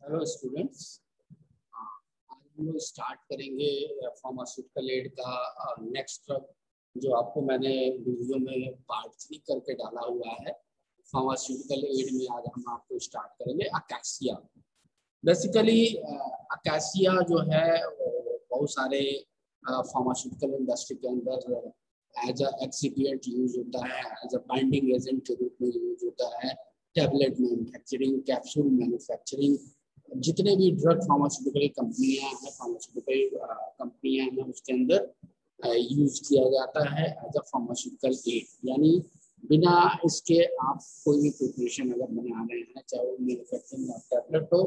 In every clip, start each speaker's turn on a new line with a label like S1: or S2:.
S1: Hello students. आज हम लोग स्टार्ट करेंगे फार्मास्यूटिकल एड का नेक्स्ट जो आपको मैंने वीडियो में पार्ट 3 करके डाला हुआ है। फार्मास्यूटिकल एड में आज हम आपको स्टार्ट करेंगे अकैसिया। बेसिकली अकैसिया जो है बहुत सारे फार्मास्यूटिकल इंडस्ट्री के अंदर एज अ एक्सिपिएंट यूज होता है, एज अ बाइंडिंग एजेंट के रूप में यूज होता है। टैबलेट मैन्युफैक्चरिंग, कैप्सूल मैन्युफैक्चरिंग, जितने भी ड्रग फार्मास्यूटिकल कंपनियां हैं, फार्मास्यूटिकल कंपनियां हैं, उसके अंदर यूज किया जाता है एज अ फार्मास्यूटिकल एड। यानी बिना इसके आप कोई भी प्रिपरेशन अगर बना रहे हैं, चाहे वो मैन्युफैक्चरिंग ऑफ टैबलेट हो,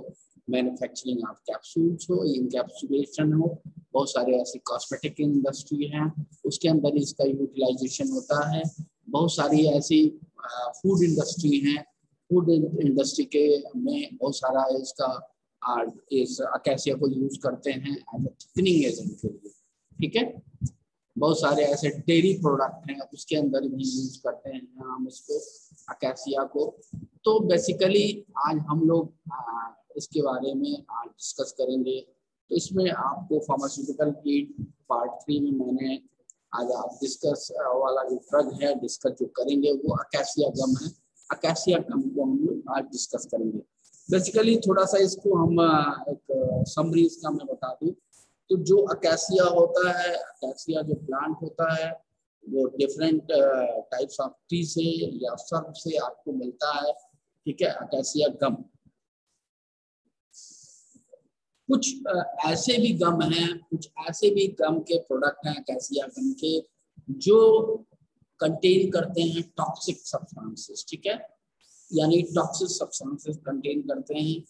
S1: मैन्युफैक्चरिंग ऑफ कैप्सूल्स हो, इनकैप्सुलेशन हो, बहुत सारे ऐसी कॉस्मेटिक इंडस्ट्री हैं उसके अंदर इसका यूटिलाइजेशन होता है। बहुत सारी ऐसी फूड इंडस्ट्री हैं, फूड इंडस्ट्री के में बहुत सारा इसका इस अकैसिया को यूज करते हैं एज अ थिकनिंग एजेंट के लिए। ठीक है, बहुत सारे ऐसे डेयरी प्रोडक्ट हैं उसके अंदर भी यूज करते हैं हम इसको, अकैसिया को। तो बेसिकली आज हम लोग इसके बारे में आज डिस्कस करेंगे। तो इसमें आपको फार्मास्यूटिकल की पार्ट 3 में मैंने आज आप डिस्कस वाला जो ड्रग है डिस्कस जो करेंगे वो अकैसिया गम है। अकैसिया गम को हम लोग आज डिस्कस करेंगे। बेसिकली थोड़ा सा इसको हम एक समरी इसका मैं बता दूं। तो जो अकैसिया होता है, अकैसिया जो प्लांट होता है वो डिफरेंट टाइप्स ऑफ ट्री से या सर्व से आपको मिलता है। ठीक है, अकैसिया गम। कुछ ऐसे भी गम हैं, कुछ ऐसे भी गम के प्रोडक्ट हैं अकैसिया गम के जो कंटेन करते हैं टॉक्सिक सब्सटेंसेस। ठीक है, यानी टॉक्सिक सब्सटेंसेस कंटेन करते हैं।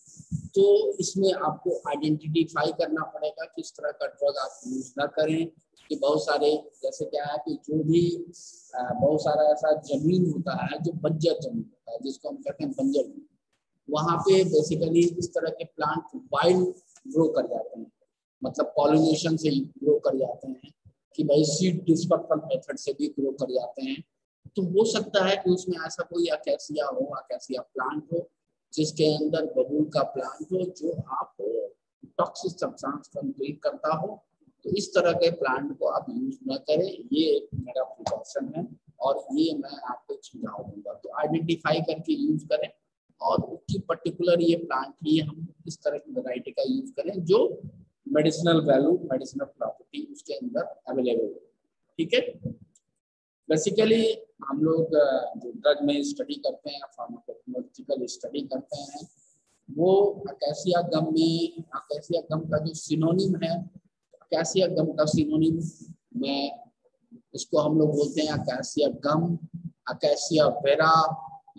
S1: तो इसमें आपको आइडेंटिफाई करना पड़ेगा किस तरह का ड्रग आप यूज ना करें। कि बहुत सारे जैसे क्या है कि जो भी बहुत सारा ऐसा जमीन होता है जो बंजर जमीन होता है, जिसको हम कहते हैं बंजर जमीन, वहाँ पे बेसिकली इस तरह के प्लांट वाइल्ड ग्रो कर जाते हैं, मतलब पॉलिनेशन से ग्रो कर जाते हैं कि भाई सीड डिस्पर्सल मेथड से भी ग्रो कर जाते हैं। तो हो सकता है कि उसमें ऐसा कोई अकैसिया हो, अकैसिया प्लांट हो जिसके अंदर बबूल का प्लांट हो जो आप टॉक्सिक सब्सटेंस कंटेन करता हो। तो इस तरह के प्लांट को आप यूज न करें, ये एक मेरा प्रिकॉशन है और ये मैं आपको सुझाव दूंगा। तो आइडेंटिफाई करके यूज करें और उसकी पर्टिकुलर ये प्लांट ही हम इस तरह की वैरायटी का यूज करें जो मेडिसिनल वैल्यू, मेडिसिनल प्रॉपर्टी उसके अंदर अवेलेबल हो। ठीक है, बेसिकली हम लोग जो ड्रग में स्टडी करते हैं, फार्माकोलॉजिकल स्टडी करते हैं, वो अकैसिया गम में अकैसिया गम का जो सिनोनिम है, अकैसिया गम का सिनोनिम में इसको हम लोग बोलते हैं अकैसिया गम, अकैसिया वेरा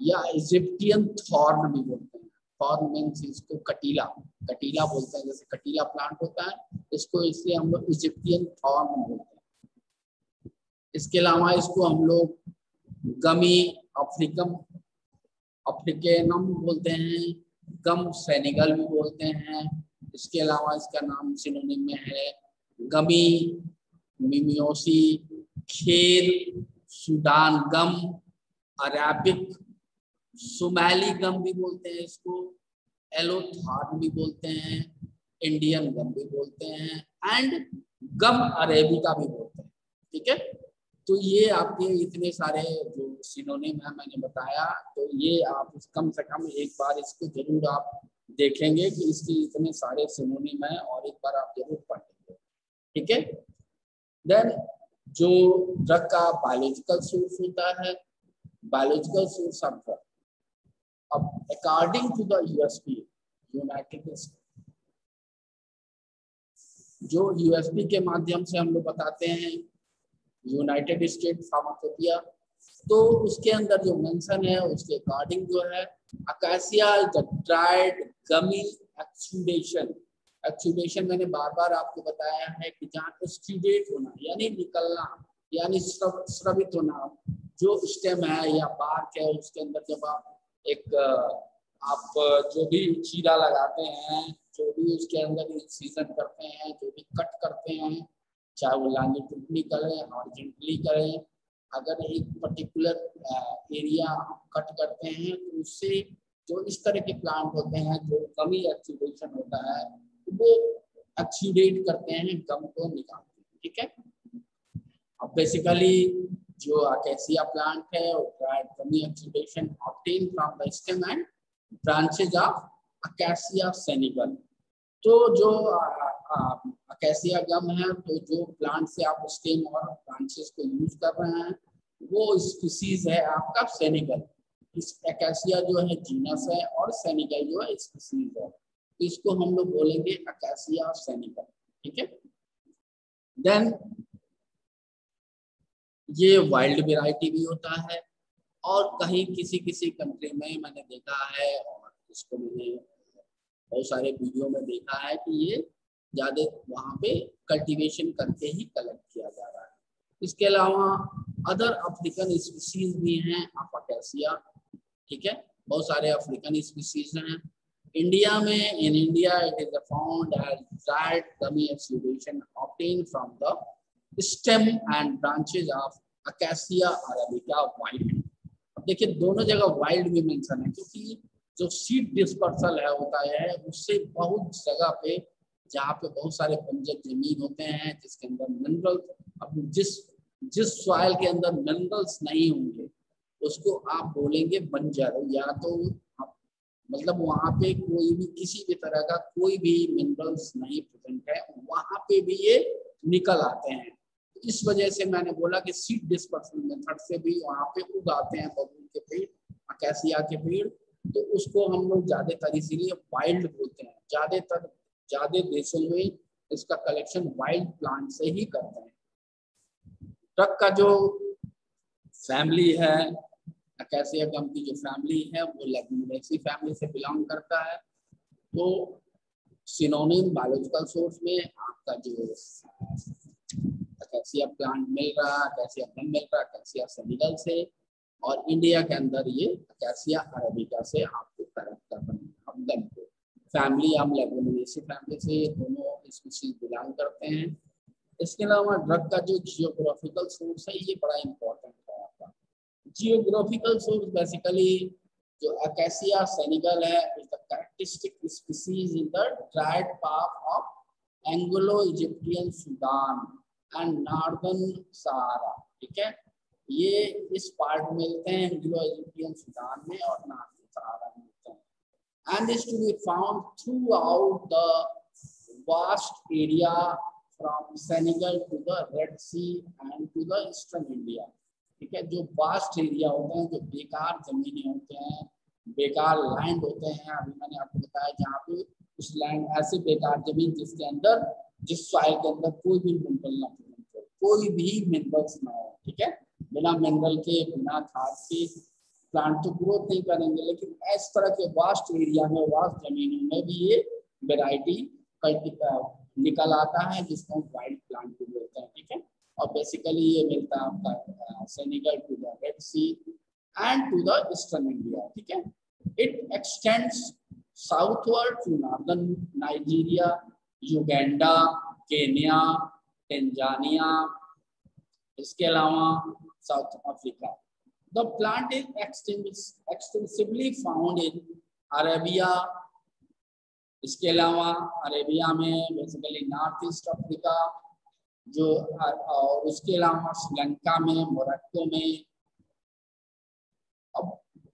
S1: या इजिप्टियन थॉर्न भी बोलते हैं। थॉर्न मीन्स इसको कटीला, कटीला बोलते हैं, जैसे कटीला प्लांट होता है इसको, इसलिए हम लोग इजिप्टियन थॉर्न बोलते हैं। इसके अलावा इसको हम लोग गमी अफ्रीकम अफ्रीकेनम बोलते हैं, गम सेनेगल भी बोलते हैं। इसके अलावा इसका नाम सिनोनिम में है गमी, मिमियोसी, खेल, सूडान गम, अरेबिक, सुमैली गम भी बोलते हैं इसको, एलोथार्न भी बोलते हैं, इंडियन गम भी बोलते हैं एंड गम अरेबिका भी बोलते हैं। ठीक है, तो ये आपके इतने सारे जो सिनोनिम है मैंने बताया, तो ये आप कम से कम एक बार इसको जरूर आप देखेंगे कि इसके इतने सारे सिनोनिम है और एक बार आप जरूर पढ़ेंगे। ठीक है, देन जो ड्रग का बायोलॉजिकल सोर्स होता है, बायोलॉजिकल सोर्स ऑफ ड्रग, अब according to the USP, united state, जो यूएसपी के माध्यम से हम लोग बताते हैं यूनाइटेड स्टेट फार्माकोपिया, तो उसके अंदर जो मेंशन है उसके अकॉर्डिंग जो है acacia the dried gummy exudation. Exudation मैंने बार बार आपको बताया है कि जहाँ एक्सुडेट होना यानी निकलना, यानी स्रवित होना, जो स्टेम है या बार्क है उसके अंदर जब आप एक आप जो भी चीरा लगाते हैं, जो भी उसके अंदर इंसिजन करते हैं, जो भी कट करते हैं, चाहे वो लॉन्जिट्यूडनली करें, हॉरिजॉन्टली करें, अगर एक पर्टिकुलर एरिया कट करते हैं तो उससे जो इस तरह के प्लांट होते हैं जो कमी एक्सीडेशन होता है वो एक्सीडेट करते हैं, गम को निकालते हैं, ठीक है। अब बेसिकली जो अकेसिया प्लांट है gummy exudation obtain from the stem and branches of Acacia senegal. तो जो अकेसिया गम है, तो जो प्लांट से आप स्टेम और ब्रांचेस को यूज कर रहे हैं वो स्पीसीज है आपका सेनिगल। इस अकेसिया जो है जीनस है और सेनिगल जो है स्पीसीज है, तो इसको हम लोग बोलेंगे अकेसिया सेनिगल, ठीक है। देन ये वाइल्ड वेराइटी भी होता है और कहीं किसी किसी कंट्री में मैंने देखा है और इसको मैंने बहुत सारे वीडियो में देखा है कि ये ज्यादा वहाँ पे कल्टीवेशन करके ही कलेक्ट किया जा रहा है। इसके अलावा अदर अफ्रीकन स्पीसीज भी हैं ऑफ अकेसिया, ठीक है। बहुत सारे अफ्रीकन स्पीसीज हैं। इंडिया में in India it is found as dried gummy exudation obtained from the stem and branches of acacia arabica wild. अब देखिए दोनों जगह वाइल्ड भी मेंशन है क्योंकि जो सीड डिस्पर्सल है होता है उससे बहुत जगह पे जहाँ पे बहुत सारे बंजर जमीन होते हैं जिसके अंदर मिनरल, अब जिस सॉइल के अंदर मिनरल्स नहीं होंगे उसको आप बोलेंगे बंजर, या तो मतलब वहाँ पे कोई भी किसी भी तरह का कोई भी मिनरल्स नहीं प्रेजेंट है, वहाँ पे भी ये निकल आते हैं। इस वजह से मैंने बोला कि सीड डिस्पर्सल मेथड से भी वहाँ पे उगाते हैं बबूल के पेड़, अकेसिया के पेड़, तो उसको हम लोग ज्यादातर इसीलिए वाइल्ड बोलते हैं। ज्यादा देशों में इसका कलेक्शन वाइल्ड प्लांट से ही करते हैं। ट्रक का जो फैमिली है, अकेसिया गम की जो फैमिली है वो लेगुमिनेसी फैमिली से बिलोंग करता है। तो सिनोनिम बायोलॉजिकल सोर्स में आपका जो अकेसिया प्लांट मिल रहा है, अकेसिया गम मिल रहा है अकेसिया सेनिगल से, और इंडिया के अंदर ये अकेसिया अरेबिका से आपको करेक्ट करना है। गम को फैमिली हम लेगुमिनेसी फैमिली से दोनों स्पीशीज बिलोंग करते हैं। इसके अलावा ड्रग का जो जियोग्राफिकल सोर्स है ये बड़ा इंपॉर्टेंट है आपका। जियोग्राफिकल सोर्स बेसिकली जो अकेसिया सेनिगल है is the characteristic species in the dried part of Anglo Egyptian Sudan and northern Sahara, ठीक है। ये इस पार्ट में मिलते हैं एंग्लो इजिप्टियन सूडान में और नॉर्दर्न सहारा में मिलते हैं, and is to be found throughout the vast area from Senegal to the Red Sea and to the Eastern India, ठीक है। जो वास्ट एरिया होते हैं, जो बेकार जमीनें होते हैं, बेकार लैंड होते हैं, अभी मैंने आपको बताया जहाँ पे उस लैंड ऐसे बेकार जमीन जिसके अंदर जिस सॉइल के अंदर कोई भी मिनरल ना हो, कोई भी मिनरल्स ना हो, ठीक है। बिना मिनरल के बिना खाद के प्लांट तो ग्रोथ नहीं करेंगे, लेकिन इस तरह के वास्ट एरिया में वास्ट जमीनों में भी ये वेराइटी निकल आता है जिसको वाइल्ड प्लांट भी बोलते हैं, ठीक है। और बेसिकली ये मिलता है आपका Senegal to the Red Sea and to the eastern India, ठीक है। It extends southward to northern Nigeria, Uganda, Kenya, Tanzania, इसके अलावा South Africa. The plant is extensively found in Arabia, इसके अलावा अरेबिया में बेसिकली नॉर्थ ईस्ट अफ्रीका जो, और उसके अलावा श्रीलंका में, मोरक्को में। अब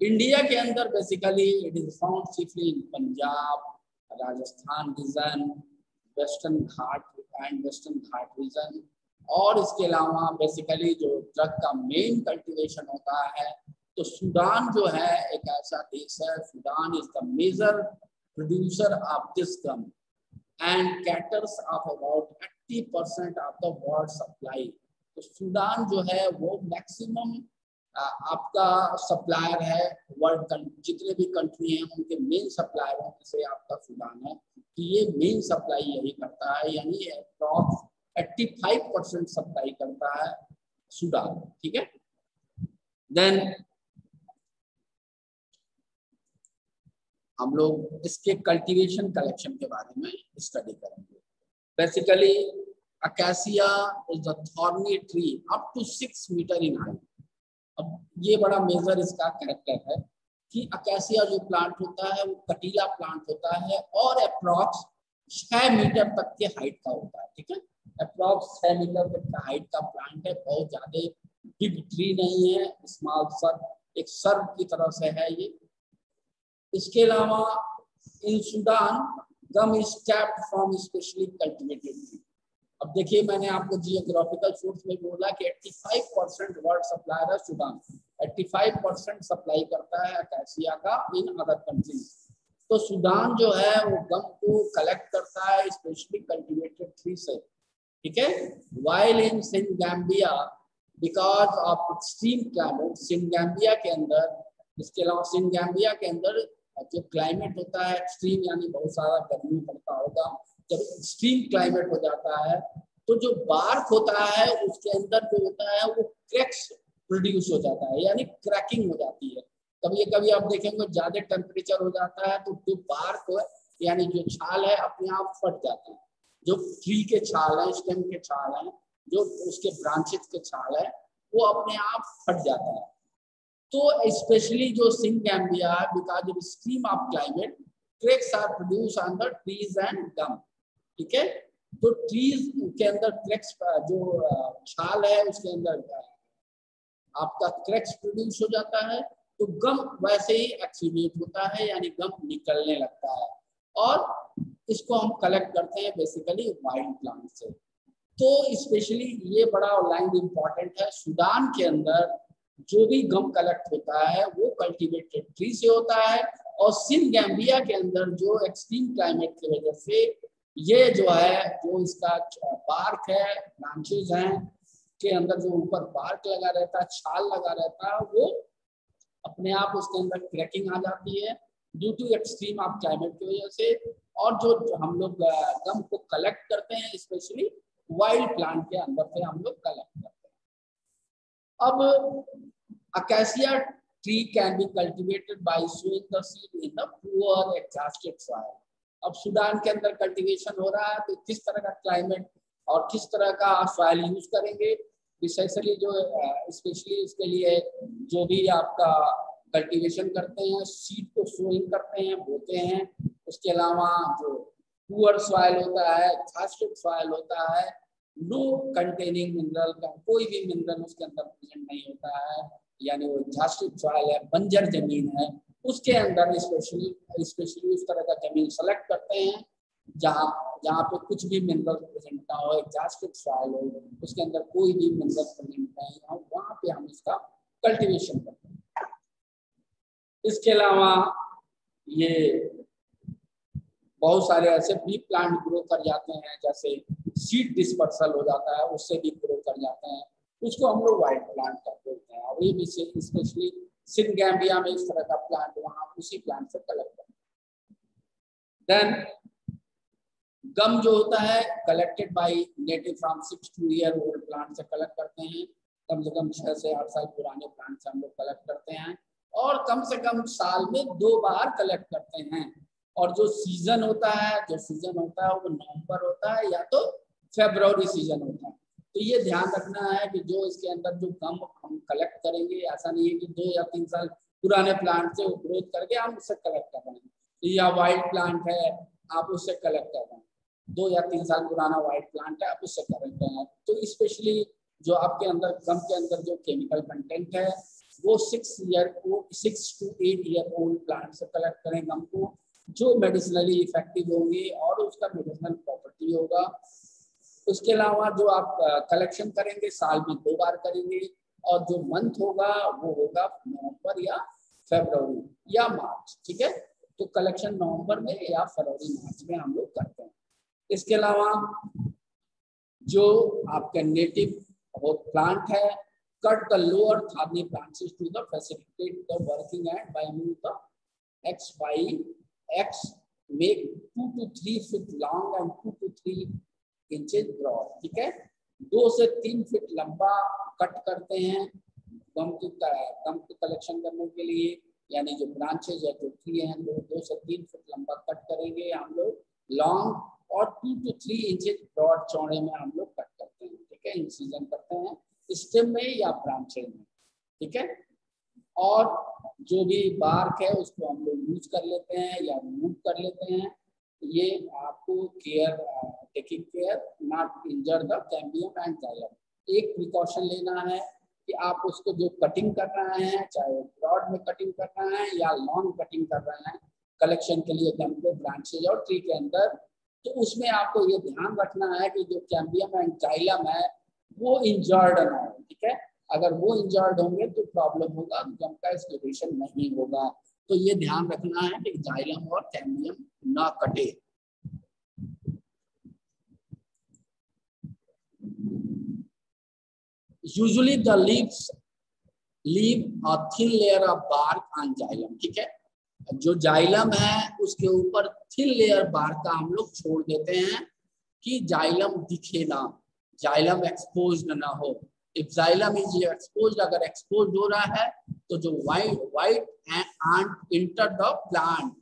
S1: इंडिया के अंदर basically it is found chiefly in Punjab, Rajasthan region, western Ghat and western Ghat region. और इसके अलावा बेसिकली जो ड्रग का मेन कल्टीवेशन होता है तो सूडान जो है एक ऐसा देश है, Sudan is the major producer of this gum and caters of about 80% of the world supply. तो सूडान जो है वो मैक्सिमम आपका सप्लायर है वर्ल्ड, जितने भी कंट्री हैं उनके मेन सप्लायर में से आपका सूडान है कि ये मेन सप्लाई यही करता है, यानी अप्रॉक्स 85% सप्लाई करता है सूडान, ठीक है। देन हम लोग इसके कल्टीवेशन कलेक्शन के बारे में स्टडी करेंगे। Basically acacia is the thorny tree up to 6 meter in height. अब ये बड़ा मेजर इसका कैरेक्टर है कि अकेसिया जो प्लांट होता है वो कटीला प्लांट होता है और अप्रॉक्स 6 मीटर तक के हाइट का होता है। ठीक है, अप्रॉक्स 6 मीटर तक का हाइट का प्लांट है, बहुत ज्यादा बिग ट्री नहीं है, स्मॉल सर्व, एक सर्व की तरह से है ये। इसके अलावा in Sudan gum is tapped from specially cultivated tree. अब देखिए मैंने आपको जियोग्राफिकल सोर्स में बोला कि 85% वर्ल्ड सप्लायर है सूडान, 85% सप्लाई करता है अकेसिया का इन अदर कंट्रीज। तो सूडान जो है वो गम को कलेक्ट करता है स्पेशली कल्टिवेटेड ट्री से। ठीक है, while in Senegambia because of extreme climate, Senegambia के अंदर, इसके अलावा सेनेगैम्बिया के अंदर जो क्लाइमेट होता है एक्सट्रीम, यानी बहुत सारा गर्मी पड़ता होगा, जब एक्सट्रीम क्लाइमेट हो जाता है तो जो बार्क होता है उसके अंदर जो होता है वो क्रैक्स प्रोड्यूस हो जाता है, यानी क्रैकिंग हो जाती है। कभी कभी आप देखेंगे ज्यादा टेम्परेचर हो जाता है तो जो बार्क हो यानी जो छाल है अपने आप फट जाता है, जो ट्री के छाल है, स्टेम के छाल है, जो उसके ब्रांचेस के छाल है वो अपने आप फट जाता है। तो स्पेशली जो Senegambia because of extreme of climate cracks are produce on the trees and gum. ठीक है, तो ट्रीज के अंदर क्रैक्स, जो छाल है उसके अंदर आपका क्रैक्स प्रोड्यूस हो जाता है, तो गम वैसे ही एक्सीडेट होता है, यानी गम निकलने लगता है, और इसको हम कलेक्ट करते हैं बेसिकली वाइल्ड प्लांट से। तो स्पेशली ये बड़ा लाइन इंपॉर्टेंट है, सूडान के अंदर जो भी गम कलेक्ट होता है वो कल्टीवेटेड ट्री से होता है, और सेनेगैम्बिया के अंदर जो एक्सट्रीम क्लाइमेट की वजह से ये जो है, जो इसका बार्क है, ब्रांचेज हैं के अंदर जो ऊपर बार्क लगा रहता है, छाल लगा रहता है, वो अपने आप उसके अंदर क्रैकिंग आ जाती है due to extreme of climate की वजह से। और जो हम लोग गम को कलेक्ट करते हैं स्पेशली वाइल्ड प्लांट के अंदर से हम लोग कलेक्ट करते हैं। अब acacia tree can be cultivated by sowing the seed in the poor exhausted soil. अब सूडान के अंदर कल्टीवेशन हो रहा है तो किस तरह का क्लाइमेट और किस तरह का सॉइल यूज करेंगे, स्पेशली जो स्पेशली इसके लिए जो भी आपका कल्टीवेशन करते हैं, सीड को सोइंग करते हैं, बोते हैं। उसके अलावा जो पुअर सॉइल होता है, एग्जॉस्टेड सॉइल होता है, नो कंटेनिंग मिनरल का कोई भी मिनरल उसके अंदर प्रेजेंट नहीं होता है, यानी वो एग्जॉस्टेड सॉइल है, बंजर जमीन है, उसके अंदर स्पेशली उस तरह का जमीन सेलेक्ट करते हैं जहाँ जहाँ पे कुछ भी मिनरल प्रेजेंट ना हो, एग्जॉस्टेड सॉइल हो, उसके अंदर कोई भी मिनरल प्रेजेंट नहीं हो, वहाँ पे हम इसका कल्टीवेशन करते हैं। इसके अलावा ये बहुत सारे ऐसे भी प्लांट ग्रो कर जाते हैं, जैसे सीड डिस्पर्सल हो जाता है, उससे भी ग्रो कर जाते हैं, उसको हम लोग वाइल्ड प्लांट का बोलते हैं। और ये भी स्पेशली सेनेगैम्बिया में इस तरह का प्लांट वहां उसी प्लांट से कलेक्ट करते हैं। देन गम जो होता है collected by native from 6 to 8 year old plant से कलेक्ट करते हैं, कम से कम 6 से 8 साल पुराने प्लांट से हम लोग कलेक्ट करते हैं, और कम से कम साल में 2 बार कलेक्ट करते हैं। और जो सीजन होता है वो नवंबर होता है या तो फरवरी सीजन होता है। तो ये ध्यान रखना है कि जो इसके अंदर जो गम हम कलेक्ट करेंगे, ऐसा नहीं है कि 2 या 3 साल पुराने प्लांट से ग्रोथ करके हम उससे कलेक्ट कर रहे हैं, या वाइल्ड प्लांट है आप उससे कलेक्ट कर रहे हैं, 2 या 3 साल पुराना वाइल्ड प्लांट है आप उससे कलेक्ट कर रहे हैं। तो स्पेशली जो आपके अंदर गम के अंदर जो केमिकल कंटेंट है वो 6 to 8 year old प्लांट से कलेक्ट करें गम को, जो मेडिसिनली इफेक्टिव होंगी और उसका मेडिसिनल प्रॉपर्टी होगा। उसके अलावा जो आप कलेक्शन करेंगे साल में 2 बार करेंगे, और जो मंथ होगा वो होगा नवंबर या फरवरी या मार्च। ठीक है, तो कलेक्शन नवंबर में या फरवरी मार्च में हम लोग करते हैं। इसके अलावा जो आपका नेटिव प्लांट है, cut the lower thorny branches to the facilitate the working and by means the X by X make 2 to 3 feet long and 2 to 3 inches broad. ठीक है, 2 से 3 फीट लंबा कट करते हैं गम की कलेक्शन करने के लिए, यानी जो ब्रांचेज है जो ट्री है 2 से 3 फीट लंबा कट करेंगे हम लोग लॉन्ग, और 2 to 3 inches ब्रॉड चौड़े में हम लोग कट करते हैं। ठीक है, इंसिजन करते हैं स्टेम में या ब्रांचेज में। ठीक है, और जो भी बार्क है उसको हम लोग यूज कर लेते हैं या रिमूव कर लेते हैं। ये आपको care, taking care not injure the cambium and xylem. एक प्रिकॉशन लेना है कि आप उसको जो कटिंग कर रहे हैं, चाहे ब्रॉड में कटिंग कर रहे हैं या लॉन्ग कटिंग कर रहे हैं कलेक्शन के लिए गम के ब्रांचेज और ट्री के अंदर, तो उसमें आपको ये ध्यान रखना है कि जो कैम्बियम एंड जाइलम है वो इंजर्ड ना हो। ठीक है, अगर वो इंजर्ड होंगे तो प्रॉब्लम होगा, गम का एक्सप्लोरेशन नहीं होगा। तो ये ध्यान रखना है कि जाइलम और कैम्बियम ना कटे। Usually the leaves leave a thin layer of bark on xylem. ठीक है, जो जाइलम है उसके ऊपर थिन लेयर बार्क का हम लोग छोड़ देते हैं कि जाइलम दिखे ना, जाइलम एक्सपोज्ड ना हो। इफ जाइलम इज एक्सपोज्ड, अगर एक्सपोज्ड हो रहा है तो जो white ant enter the plant,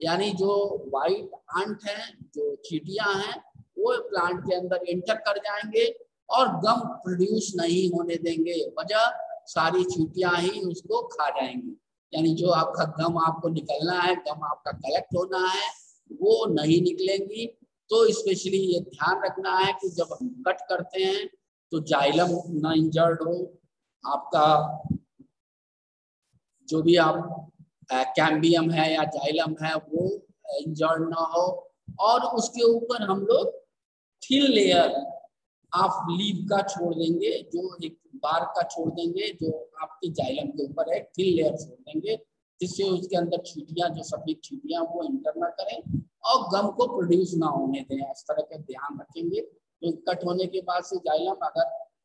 S1: यानी जो वाइट आंट है, जो चींटियां हैं, वो प्लांट के अंदर इंटर कर जाएंगे और गम प्रोड्यूस नहीं होने देंगे। वजह, सारी चींटियां ही उसको खा जाएंगी, यानी जो आपका गम आपको निकलना है, गम आपका कलेक्ट होना है, वो नहीं निकलेंगी। तो स्पेशली ये ध्यान रखना है कि जब हम कट करते हैं तो जाइलम ना इंजर्ड हो, आपका जो भी आप कैम्बियम है या जाइलम है वो इंजर्ड ना हो, और उसके ऊपर हम लोग थिन लेयर आप लीव का छोड़ देंगे, जो एक बार्क का छोड़ देंगे, जो आपके जाइलम के ऊपर है थिन लेयर छोड़ देंगे, जिससे उसके अंदर चींटियां, जो सफेद चींटियां वो इंटर ना करें और गम को प्रोड्यूस ना होने दें। इस तरह का ध्यान रखेंगे। तो कट होने के बाद से जाइलम, अगर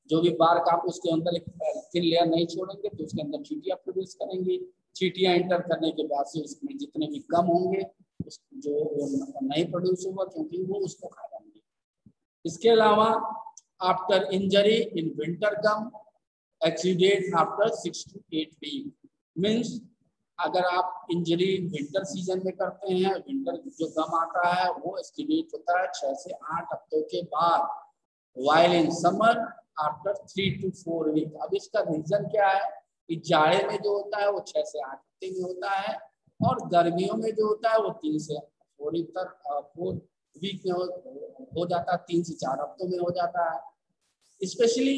S1: जो भी बार्क आप उसके अंदर एक थिन लेयर नहीं छोड़ेंगे तो उसके अंदर चींटियां प्रोड्यूस करेंगी। चींटियां इंटर करने के बाद से उसमें जितने भी गम होंगे जो नहीं प्रोड्यूस होगा, क्योंकि वो उसको खा जाएंगे। इसके अलावा after injury in winter gum exudate after 6 to 8 week, means अगर आप इंजरी विंटर सीजन में करते हैं, विंटर जो गम आता है वो एक्सीडेट होता है 6 से 8 हफ्तों के बाद, while in summer after 3 to 4 week. अब इसका रीजन क्या है कि जाड़े में जो होता है वो 6 से 8 हफ्ते में होता है, और गर्मियों में जो होता है वो 3 से 4 वीक में हो जाता है, 3 से 4 हफ्तों में हो जाता है। स्पेशली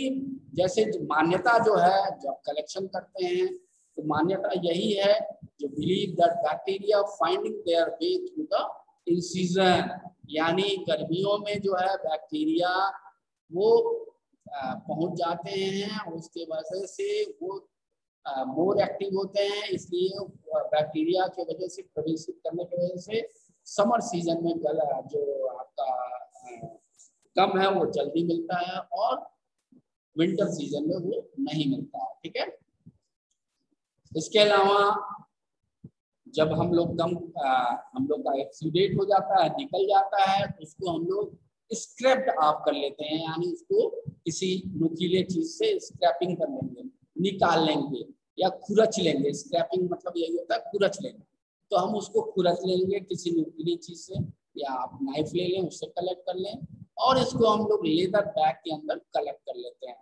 S1: जैसे मान्यता जो है, जो आप कलेक्शन करते हैं, तो मान्यता यही है जो believe that bacteria finding their way through the in season, यानी गर्मियों में जो है बैक्टीरिया वो पहुंच जाते हैं, उसके वजह से वो मोर एक्टिव होते हैं, इसलिए बैक्टीरिया की वजह से प्रवेशित करने की वजह से समर सीजन में जो आपका गम है वो जल्दी मिलता है और विंटर सीजन में वो नहीं मिलता है। ठीक है, इसके अलावा जब हम लोग हम लोग का एक्सीडेंट हो जाता है, निकल जाता है, तो उसको हम लोग स्क्रैप्ड ऑफ कर लेते हैं, यानी उसको किसी नुकीले चीज से स्क्रैपिंग कर लेंगे, निकाल लेंगे या खुरच लेंगे। स्क्रैपिंग मतलब यही होता है, खुरच लेंगे। तो हम उसको खुरच लेंगे किसी नुकीली चीज से, या आप नाइफ ले लें, उससे कलेक्ट कर लें, और इसको हम लोग लेदर बैग के अंदर कलेक्ट कर लेते हैं।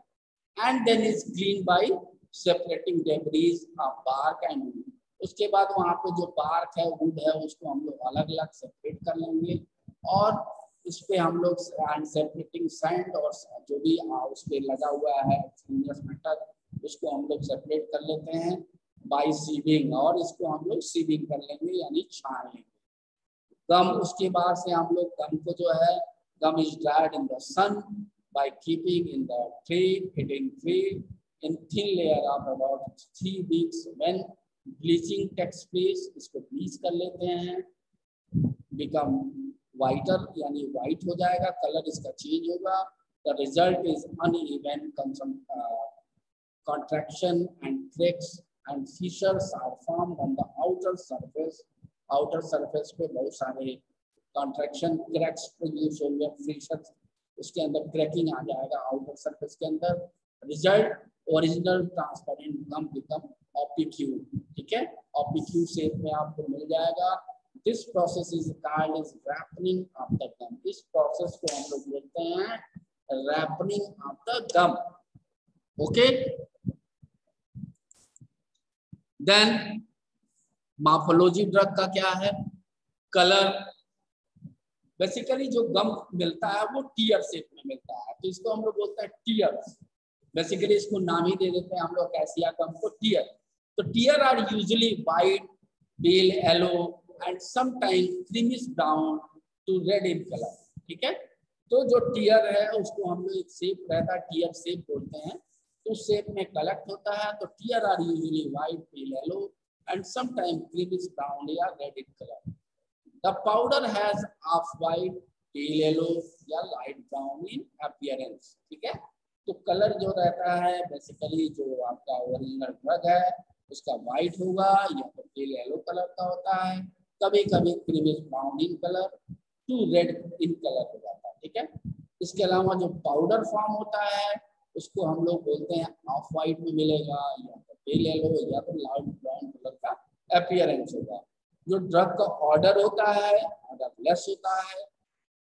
S1: And then is clean by separating debris of bark and wood. उसके बाद वहाँ पे जो बार्क है, वुड है, उसको हम लोग अलग अलग सेपरेट कर लेंगे, और इस पे हम लोग सेपरेटिंग सैंड और जो भी उस पे लगा हुआ है मेटल, उसको हम लोग सेपरेट कर लेते हैं बाई सीविंग, और इसको हम लोग सीविंग कर लेंगे यानी छान लेंगे। गम, उसके बाद से हम लोग गम को जो है, gum is dried in the sun by keeping in the hidden tree in thin layer of about 3 weeks. When bleaching takes place, इसको ब्लीच कर लेते हैं, become whiter यानी white हो जाएगा, कलर इसका चेंज होगा। The result is uneven contraction and cracks and fissures are formed on the outer surface. Outer surface पे बहुत सारे contraction cracks produce होंगे, fissures, उसके अंदर क्रैकिंग आ जाएगा आउटर सरफेस के अंदर। Result, original transparent gum become opaque. ठीक है, ऑपिक्यू शेप में आपको मिल जाएगा। This process is called as ripening of the gum. इस प्रोसेस को हम लोग बोलते हैं ripening of the gum. Okay, then morphology drug का क्या है, कलर। बेसिकली जो गम मिलता है वो टीयर शेप में मिलता है, तो इसको हम लोग बोलते हैं टीयर। बेसिकली इसको नाम ही दे देते हैं हम लोग कैसिया गम को टीयर। तो tier are usually white, pale yellow and sometime creamish brown to red in colour. ठीक है, तो जो टीयर है उसको हम लोग एक शेप रहता है, टीयर शेप बोलते हैं, तो उस शेप में कलेक्ट होता है। तो tier are usually white, pale yellow and sometime creamish brown या red in colour. The powder has of white, pale yellow या लाइट ब्राउन इन अपीयरेंस। ठीक है, तो कलर जो रहता है बेसिकली जो आपका ओरिजिनल ड्रग है उसका वाइट होगा या तो पेल येलो कलर का होता है, कभी कभी creamish brown in colour to red in colour हो जाता है। ठीक है, इसके अलावा जो पाउडर फॉर्म होता है उसको हम लोग बोलते हैं ऑफ वाइट में मिलेगा या तो पेल येलो या तो लाइट ब्राउन कलर का अपीयरेंस होगा। जो ड्रग का ऑर्डर होता है ऑर्डर लेस होता है।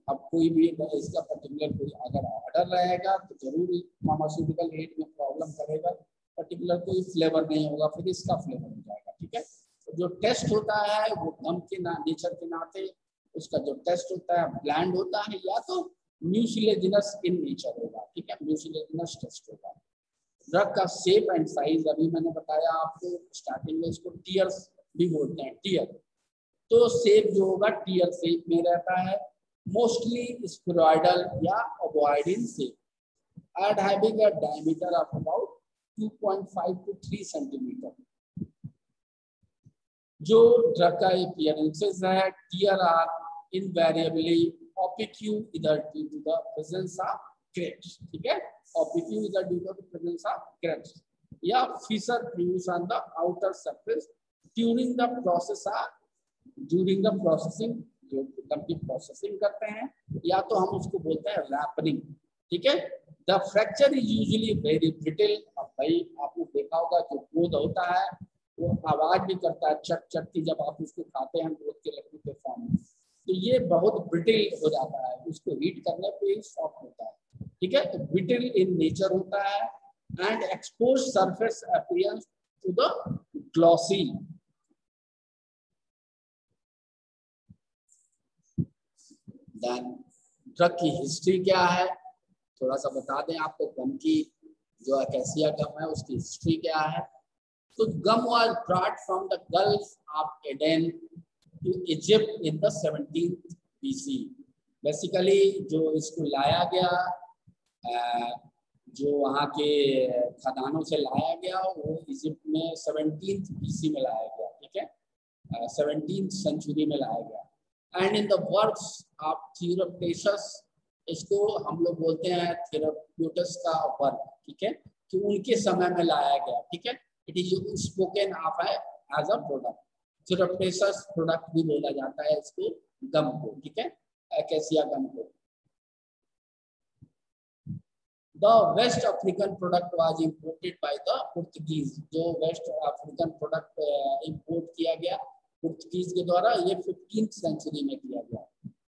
S1: अब कोई भी इसका पर्टिकुलर कोई अगर ऑर्डर रहेगा तो जरूर फार्मास्यूटिकल रेट में प्रॉब्लम करेगा, पर्टिकुलर कोई फ्लेवर नहीं होगा फिर इसका फ्लेवर हो जाएगा। ठीक है, तो जो टेस्ट होता है वो गम के नेचर के नाते उसका जो टेस्ट होता है ब्लैंड होता है या तो म्यूसिलेजिनस इन नेचर होगा। ठीक है, म्यूसिलेजिनस टेस्ट होगा। ड्रग का शेप एंड साइज अभी मैंने बताया आपको स्टार्टिंग में, इसको टीयर्स भी बोलते हैं, टीयर। तो शेप जो होगा टीयर शेप में रहता है, मोस्टली स्फेरॉइडल या ovoid in shape and having a diameter of about 2.5 to 3 centimetre. जो ड्रग का अपीयरेंसेस है, टीयर आर इनवेरिएबली ओपिक्यू इधर due to the presence of cracks. ठीक है, ओपिक्यू इधर due to the presence of cracks या fissure produce on the outer surface during the process of during the processing. जो gum की processing करते हैं या तो हम उसको बोलते हैं रैपनिंग। ठीक है, the fracture is usually very brittle. अब भाई आपने देखा होगा जो दूध होता है वो आवाज भी करता है चट चट की जब आप उसको खाते हैं दूध के लकड़ी के फॉर्म में, तो ये बहुत ब्रिटल हो जाता है, उसको हीट करने पे सॉफ्ट होता है। ठीक है, तो ब्रिटल इन नेचर होता है and expose surface appearance to the glossy. Drug की हिस्ट्री क्या है थोड़ा सा बता दें आपको। गम की जो अकेसिया गम है उसकी हिस्ट्री क्या है। तो gum was brought from the Gulf of Aden to Egypt in the 17th BC। Basically जो इसको लाया गया जो वहाँ के खदानों से लाया गया वो इजिप्ट में 17th BC में लाया गया। ठीक है, 17th सेंचुरी में लाया गया। And in the works of Theophrastus, इसको हम लोग बोलते हैं थेरोप्यूटस का वर्क। ठीक है, कि उनके समय में लाया गया। ठीक है, it is spoken of as a product. Theophrastus product भी बोला जाता है इसको गम को। ठीक है, अकेसिया गम को। The West African product was imported by the Portuguese। जो वेस्ट अफ्रीकन प्रोडक्ट इंपोर्ट किया गया पुर्तगीज के द्वारा, ये 15th सेंचुरी में किया गया।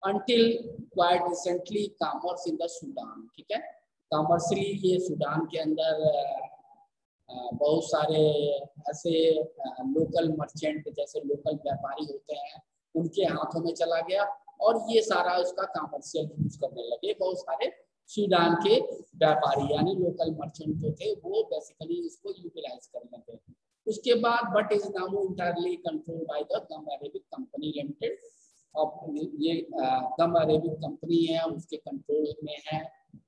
S1: Until quite recently commerce in the Sudan। ठीक है, कॉमर्शियली ये सूडान के अंदर बहुत सारे ऐसे लोकल मर्चेंट जैसे लोकल व्यापारी होते हैं उनके हाथों में चला गया और ये सारा उसका कॉमर्शियल यूज करने लगे बहुत सारे सूडान के व्यापारी, यानी लोकल मर्चेंट जो थे वो बेसिकली इसको यूटिलाइज करने थे। उसके बाद but is now entirely controlled by the gum arabic company limited. अब ये गम अरेबिक कंपनी है उसके कंट्रोल में है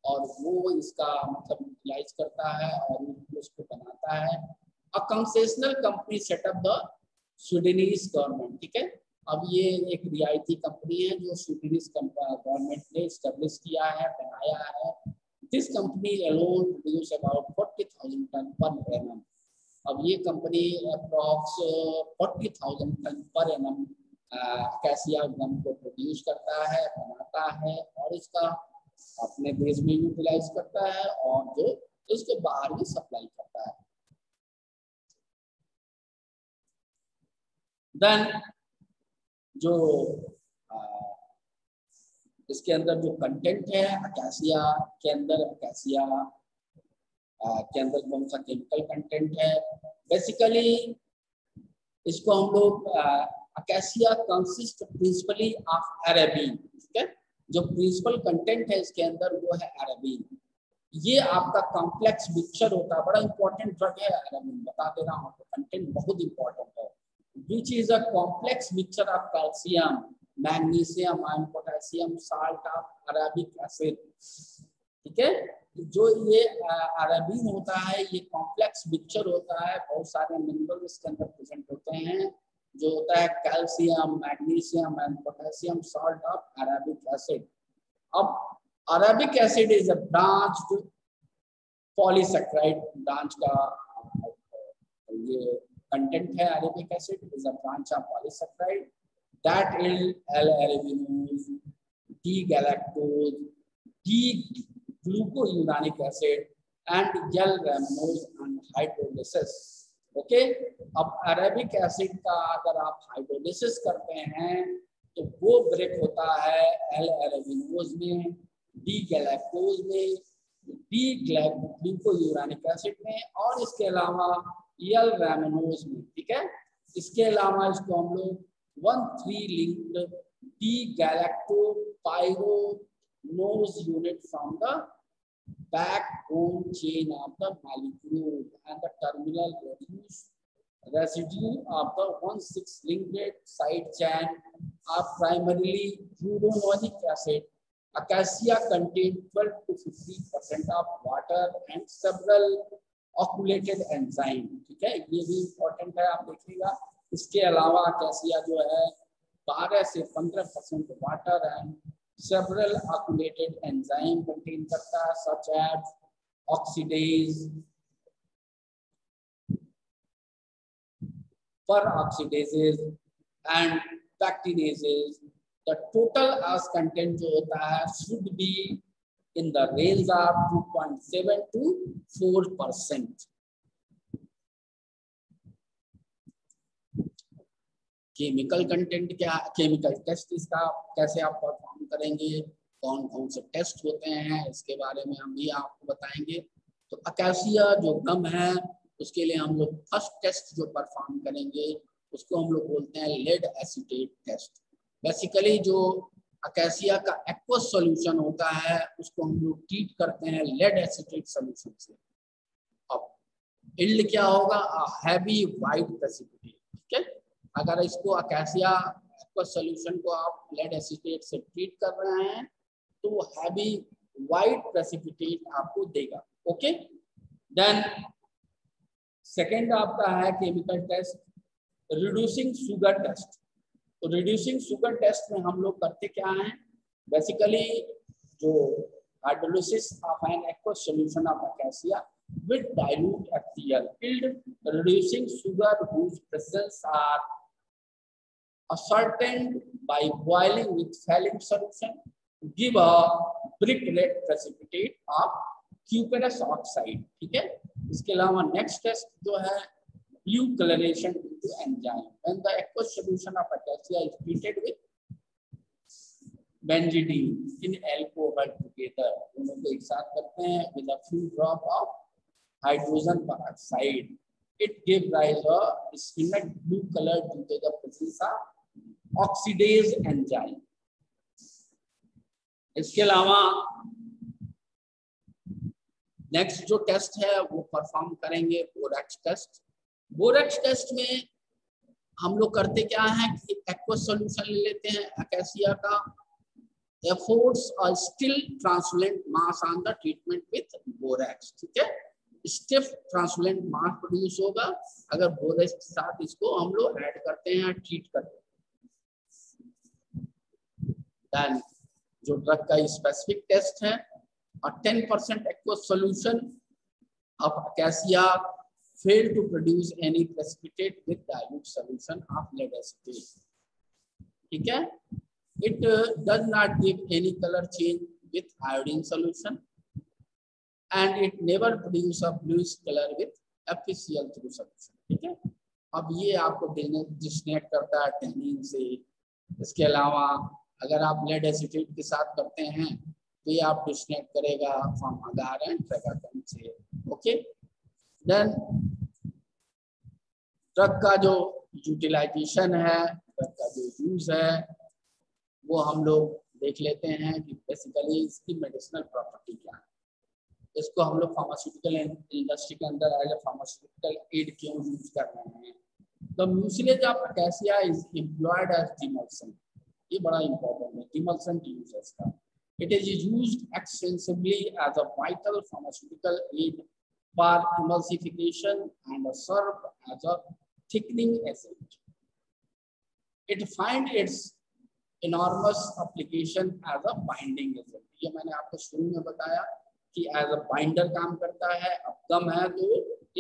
S1: और वो इसका मतलब यूटिलाइज करता है और उसको बनाता है। A concessional company set up the Sudanese government. ठीक है, अब ये एक रियायती कंपनी है जो स्वीडनिश गवर्नमेंट ने एस्टेब्लिश किया है, बनाया है। This company alone produce about 40,000 ton per annum. अब ये company approx 40,000 ton per annum cassia gum को प्रोड्यूस करता है, बनाता है और इसका अपने देश में यूटिलाइज करता है और जो इसको बाहर भी सप्लाई करता है। देन जो इसके अंदर जो कंटेंट है अकेसिया के अंदर, अकेसिया के अंदर कौन सा केमिकल कंटेंट है। बेसिकली इसको हम लोग अकेसिया कंसिस्ट प्रिंसिपली ऑफ अरेबिन, ठीक है। जो प्रिंसिपल कंटेंट है इसके अंदर वो है अरेबिन। ये आपका कॉम्प्लेक्स मिक्सचर होता है, बड़ा इंपॉर्टेंट ड्रग है अरेबिन, बता दे रहा हूँ आपको, कंटेंट बहुत इंपॉर्टेंट है। Which is a complex mixture of calcium, magnesium and potassium salt of arabic acid, ठीक है। जो ये अरेबिन होता है ये कॉम्प्लेक्स मिक्सचर होता है, बहुत सारे मिनरल इसके अंदर प्रेजेंट होते हैं, जो होता है calcium, magnesium and potassium salt of arabic acid. अब arabic acid is a branched polysaccharide, branch का ये कंटेंट है। Arabic acid is a branch of polysaccharide that is L-arabinose, D-galactose, D-glucouronic acid and L-ramenose and hydrolysis। Okay, अब arabic acid का अगर आप hydrolysis करते हैं तो वो ब्रेक होता है L-arabinose में, D-galactose में, D-glucouronic acid में और इसके अलावा L-ramenose में, ठीक है। इसके अलावा इसको हम लोग 1,3-linked D-galactopyranose unit from the backbone chain of the molecule and the terminal residue of the 1,6-linked side chain are primarily uronic acid. Acacia contains 12 to 15% of water and several oxalated enzyme, ठीक है। ये भी important है, आप देखिएगा। इसके अलावा acacia जो है 12 से 15% water and several occluded enzyme contain करता है, such as oxidase, peroxidases and pectinases। The total as content जो होता है should be in the range of 2.7 to 4%। Chemical content क्या, केमिकल टेस्ट इसका कैसे आप परफॉर्म करेंगे, कौन कौन से टेस्ट होते हैं, इसके बारे में हम भी आपको बताएंगे। तो अकेसिया जो गम है उसके लिए हम लोग फर्स्ट टेस्ट जो परफॉर्म करेंगे उसको हम लोग बोलते हैं लेड एसीटेट टेस्ट। बेसिकली जो अकेसिया का एक्वस सॉल्यूशन होता है उसको हम लोग ट्रीट करते हैं लेड एसीटेट सॉल्यूशन से। अब इल्ड क्या होगा, हैवी वाइट प्रेसिपिटेट, ठीक है। अगर इसको अकेसिया एक्वस सॉल्यूशन को आप लेड एसीटेट से ट्रीट कर रहे हैं तो वो हैवी वाइट प्रेसिपिटेट आपको देगा। ओके, देन सेकेंड आपका है chemical test reducing sugar test. तो रिड्यूसिंग शुगर टेस्ट में हम लोग करते क्या हैं, बेसिकली जो hydrolysis of an aqueous solution of acacia with dilute HCl yield reducing sugar whose presence are ascertained by boiling with Fehling solution give a brick red precipitate of cuprous oxide, ठीक है। इसके अलावा next test जो है blue colouration into enzyme when the aqueous solution of acacia is treated with benzidine in alcohol together, दोनों को एक साथ करते हैं with a few drop of hydrogen peroxide, it gives rise a schematic blue color due to the presence of oxidase enzyme। इसके अलावा next जो test है वो परफॉर्म करेंगे बोरेक्स टेस्ट। बोरेक्स टेस्ट में हम लोग करते क्या है कि एक्वस सॉल्यूशन ले लेते हैं अकेसिया का, affords a still translucent mass on the treatment with borax, ठीक है। स्टिफ ट्रांसलेंट मास प्रोड्यूस होगा अगर बोरेक्स के साथ इसको हम लोग ऐड करते हैं, ट्रीट करते हैं। देन जो ड्रग का स्पेसिफिक टेस्ट है और 10% aqueous solution of acacia fail to produce any precipitate with dilute solution of lead acetate, ठीक है। It does not give any colour change with iodine solution and it never produce a bluish color with FeCl through solution, ठीक है। अब ये आपको डिस्नेट करता है tannin से। इसके अलावा अगर आप लेड एसीटेट के साथ करते हैं तो ये आप डिस्नेट करेगा फ्रॉम अगार एंड ट्रेगाटन से। ओके, देन ड्रग का जो यूटिलाइजेशन है, ड्रग का जो यूज है वो हम लोग देख लेते हैं कि बेसिकली इसकी मेडिसिनल प्रॉपर्टी क्या है। इसको हम लोग फार्मास्यूटिकल इंडस्ट्री के अंदर एज ए फार्मास्यूटिकल एड क्यों यूज कर रहे हैं। The mucilage of acacia is employed as demulcent, ये बड़ा इंपॉर्टेंट है, डिमल्सन यूज है इसका। It is used extensively as a vital pharmaceutical aid for emulsification and served as a thickening agent. It finds its enormous application as a binding agent. ये मैंने आपको शुरू में बताया कि एज अ बाइंडर काम करता है। अब गम है तो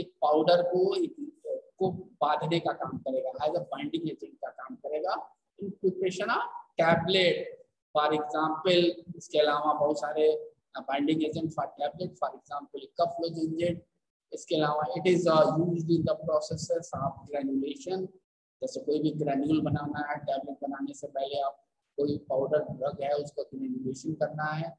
S1: एक पाउडर को बांधने का काम करेगा, एज अ बाइंडिंग एजेंट का काम करेगा in preparation of tablet for example. इसके अलावा बहुत सारे binding agent for tablet, for example cough lozenges. इसके अलावा it is used in the process of granulation, जैसे कोई भी ग्रेन्यूल बनाना है, टैबलेट बनाने से पहले आप कोई पाउडर ड्रग है उसका ग्रेनुलेशन करना है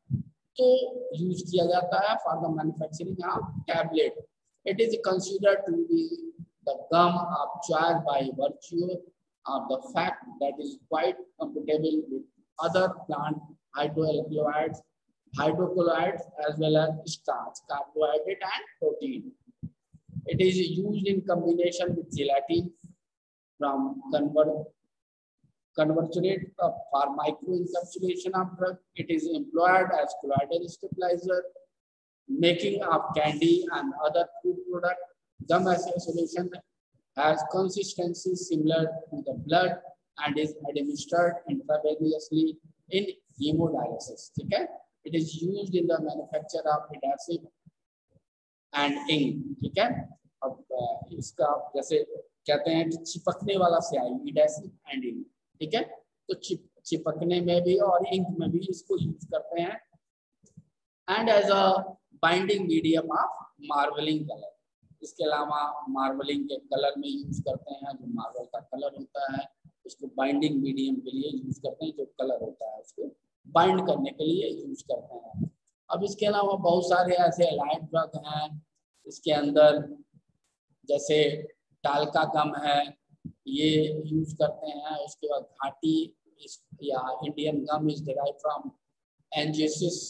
S1: तो यूज किया जाता है for the manufacturing of tablet. It is considered to be the gum of choice by virtue of the fact that is quite compatible with other plant hydrocolloids as well as starch, carbohydrate and protein. It is used in combination with gelatin from convergent for microencapsulation of drug. It is employed as colloidal stabilizer, making of candy and other food product. Gum solution has consistency similar to the blood and is administered intravenously in hemodialysis. ठीक है, it is used in the manufacture of adhesive and ink. ठीक है, अब इसका जैसे कहते हैं कि चिपकने वाला स्याही, adhesive and ink. ठीक है, तो चिपकने में भी और इंक में भी इसको यूज करते हैं। And as a binding medium of marbling colour, इसके अलावा मार्बलिंग के कलर में यूज करते हैं। जो मार्बल का कलर होता है उसको बाइंडिंग मीडियम के लिए यूज करते हैं, जो कलर होता है उसको बाइंड करने के लिए यूज करते हैं। अब इसके अलावा बहुत सारे ऐसे एलाइड ड्रग हैं इसके अंदर, जैसे टालका गम है, ये यूज करते हैं। उसके बाद घाटी या Indian gum is derived from Anogeissus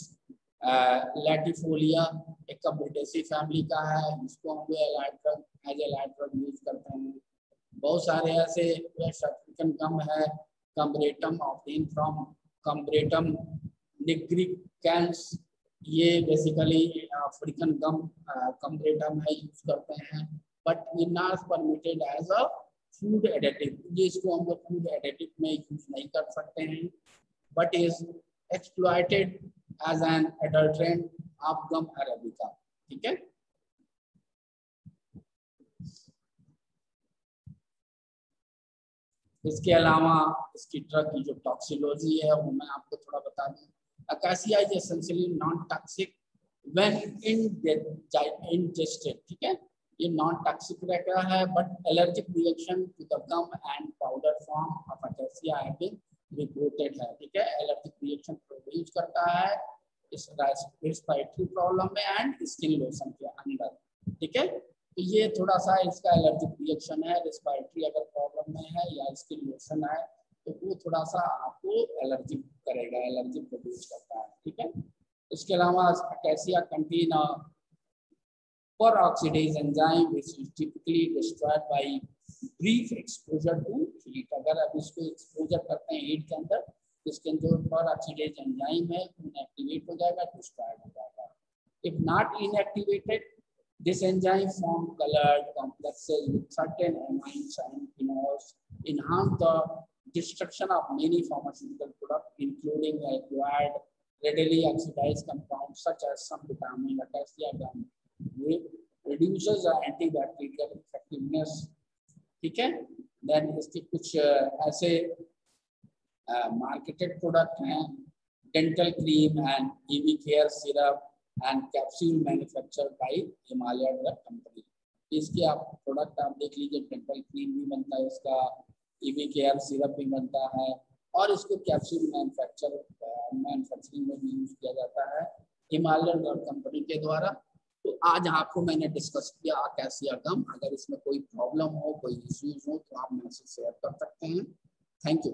S1: latifolia, एक कब्रिटेसी फैमिली का है, इसको हम allied drug as allied drug use करते हैं। बहुत सारे ऐसे वेस्ट अफ्रीकन गम है, कम्बरेटम ऑब्टेन फ्रॉम कम्बरेटम निग्रिकेंस, ये बेसिकली अफ्रीकन गम कम्बरेटम है, यूज करते हैं। बट ये not permitted as a food additive, ये इसको हम लोग फूड एडिटिव में यूज नहीं कर सकते हैं, but is exploited as an adulterant of gum arabica. ठीक है, इसके अलावा इसकी ड्रग की जो टॉक्सिकोलॉजी है वो मैं आपको थोड़ा बता दूं। Acacia is essentially non toxic when ingested. ठीक है, ये नॉन टॉक्सिक रहता है, but allergic reaction to the gum and powder form of acacia have been reported है। ठीक है, एलर्जिक रिएक्शन प्रोड्यूस करता है इस रेस्पिरेटरी प्रॉब्लम में एंड स्किन लोशन के अंदर। ठीक है, तो ये थोड़ा सा इसका एलर्जिक रिएक्शन है, रेस्पिरेटरी अगर प्रॉब्लम में है या स्किन लोशन है तो वो थोड़ा सा आपको एलर्जी करेगा, एलर्जी प्रोड्यूस करता है। ठीक है, इसके अलावा acacia contain peroxidase enzyme which is typically destroyed by brief exposure to heat। अगर अब इसको एक्सपोजर करते हैं हीट के अंदर तो इसके अंदर peroxidase enzyme है इनएक्टिवेट हो जाएगा, डिस्ट्रॉयड हो जाएगा। If not inactivated, this enzyme form colored complexes with certain amines and phenols, enhance the destruction of many pharmaceutical products, including acquired readily oxidized compounds such as some vitamin, acacia gum, reduces antibacterial effectiveness। ठीक है, then इसके कुछ ऐसे marketed product हैं, dental cream and EV care syrup and capsule manufactured by Himalaya drug company. इसके आप product आप देख लीजिए, डेंटल क्रीम भी बनता है इसका, ईवी केयर सिरप भी बनता है और इसको कैप्सूल मैन्युफैक्चरिंग में भी यूज किया जाता है हिमालय ड्रग कंपनी के द्वारा। तो आज आपको मैंने डिस्कस किया अकेसिया गम। अगर इसमें कोई प्रॉब्लम हो, कोई इश्यूज हो तो आप मेरे से शेयर कर सकते हैं। Thank you.